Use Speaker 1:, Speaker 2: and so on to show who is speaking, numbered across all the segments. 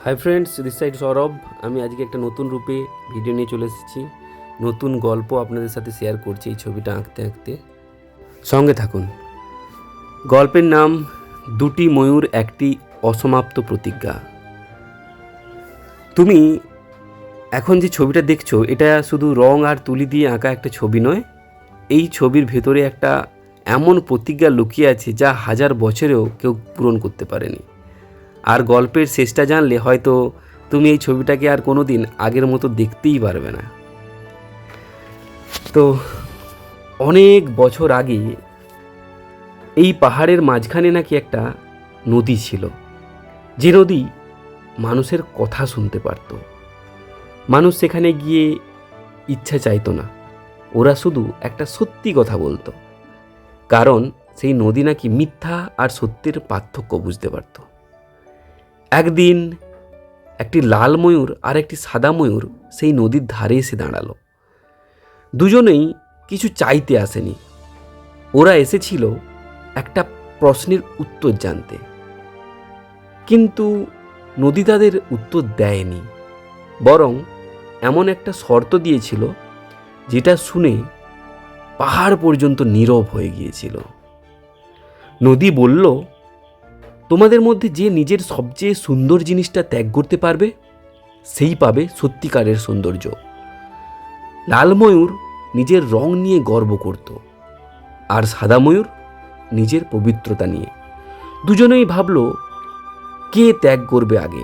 Speaker 1: Hi friends, this side Sourav. আমি আজকে একটা নতুন রূপে ভিডিও নিয়ে চলে এসেছি। নতুন গল্প আপনাদের সাথে শেয়ার করছি এই ছবিটা আঁকতে আঁকতে। সঙ্গে থাকুন। গল্পের নাম দুটি ময়ূর একটি অসমাপ্ত প্রতিজ্ঞা। তুমি এখন যে ছবিটা দেখছো, এটা শুধু রং আর তুলি দিয়ে আঁকা একটা ছবি নয়। এই ছবির ভেতরে একটা এমন প্রতিজ্ঞা লুকিয়ে আছে যা হাজার বছরেও কেউ পূরণ করতে পারেনি। আর গল্পের শেষটা জানলে হয়তো তুমি এই ছবিটাকে আর কোনো দিন আগের মতো দেখতেই পারবে না। তো অনেক বছর আগে এই পাহাড়ের মাঝখানে নাকি একটা নদী ছিল, যে নদী মানুষের কথা শুনতে পারত। মানুষ সেখানে গিয়ে ইচ্ছা চাইতো না, ওরা শুধু একটা সত্যি কথা বলতো, কারণ সেই নদী নাকি মিথ্যা আর সত্যের পার্থক্য বুঝতে পারত। একদিন একটি লাল ময়ূর আর একটি সাদা ময়ূর সেই নদীর ধারে এসে দাঁড়ালো। দুজনেই কিছু চাইতে আসেনি, ওরা এসেছিল একটা প্রশ্নের উত্তর জানতে। কিন্তু নদী তাদের উত্তর দেয়নি, বরং এমন একটা শর্ত দিয়েছিল যেটা শুনে পাহাড় পর্যন্ত নীরব হয়ে গিয়েছিল। নদী বলল, তোমাদের মধ্যে যে নিজের সবচেয়ে সুন্দর জিনিসটা ত্যাগ করতে পারবে, সেই পাবে সত্যিকারের সৌন্দর্য। লাল ময়ূর নিজের রং নিয়ে গর্ব করত, আর সাদা ময়ূর নিজের পবিত্রতা নিয়ে। দুজনেই ভাবল কে ত্যাগ করবে আগে।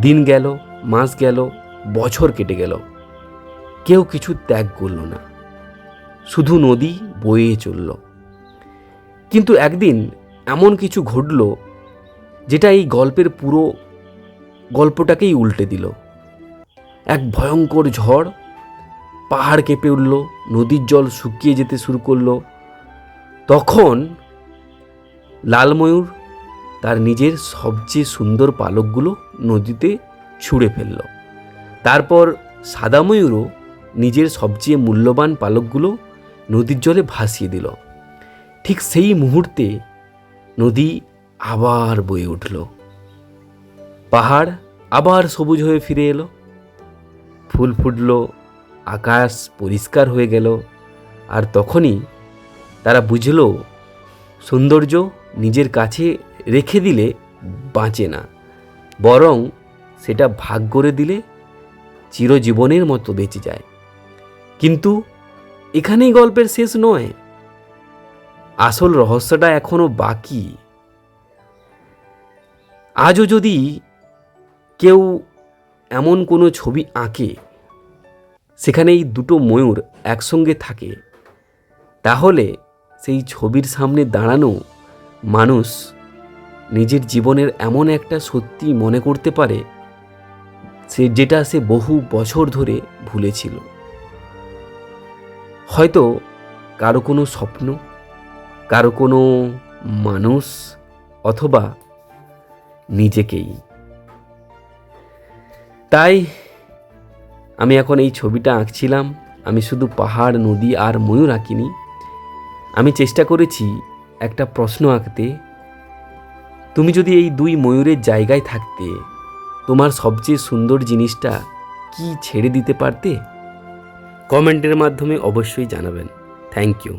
Speaker 1: দিন গেল, মাস গেল, বছর কেটে গেল, কেউ কিছু ত্যাগ করল না, শুধু নদী বয়ে চলল। কিন্তু একদিন এমন কিছু ঘটল যেটা এই গল্পের পুরো গল্পটাকেই উল্টে দিল। এক ভয়ঙ্কর ঝড়, পাহাড় কেঁপে উঠল, নদীর জল শুকিয়ে যেতে শুরু করলো। তখন লাল ময়ূর তার নিজের সবচেয়ে সুন্দর পালকগুলো নদীতে ছুঁড়ে ফেলল। তারপর সাদা ময়ূরও নিজের সবচেয়ে মূল্যবান পালকগুলো নদীর জলে ভাসিয়ে দিল। ঠিক সেই মুহূর্তে নদী আবার বয়ে উঠল, পাহাড় আবার সবুজ হয়ে ফিরে এলো, ফুল ফুটল, আকাশ পরিষ্কার হয়ে গেল। আর তখনই তারা বুঝল, সৌন্দর্য নিজের কাছে রেখে দিলে বাঁচে না, বরং সেটা ভাগ করে দিলে চিরজীবনের মতো বেঁচে যায়। কিন্তু এখানেই গল্পের শেষ নয়, আসল রহস্যটা এখনো বাকি। আজও যদি কেউ এমন কোনো ছবি আঁকে সেখানে এই দুটো ময়ূর একসঙ্গে থাকে, তাহলে সেই ছবির সামনে দাঁড়ানো মানুষ নিজের জীবনের এমন একটা সত্যি মনে করতে পারে যেটা সে বহু বছর ধরে ভুলেছিল। হয়তো কারো কোনো স্বপ্ন, কারো কোনো মানুষ, অথবা নিজেকেই। তাই আমি এখন এই ছবিটা আঁকছিলাম। আমি শুধু পাহাড়, নদী আর ময়ূর আঁকিনি, আমি চেষ্টা করেছি একটা প্রশ্ন আঁকতে। তুমি যদি এই দুই ময়ূরের জায়গায় থাকতে, তোমার সবচেয়ে সুন্দর জিনিসটা কি ছেড়ে দিতে পারতে? কমেন্টের মাধ্যমে অবশ্যই জানাবেন। Thank you.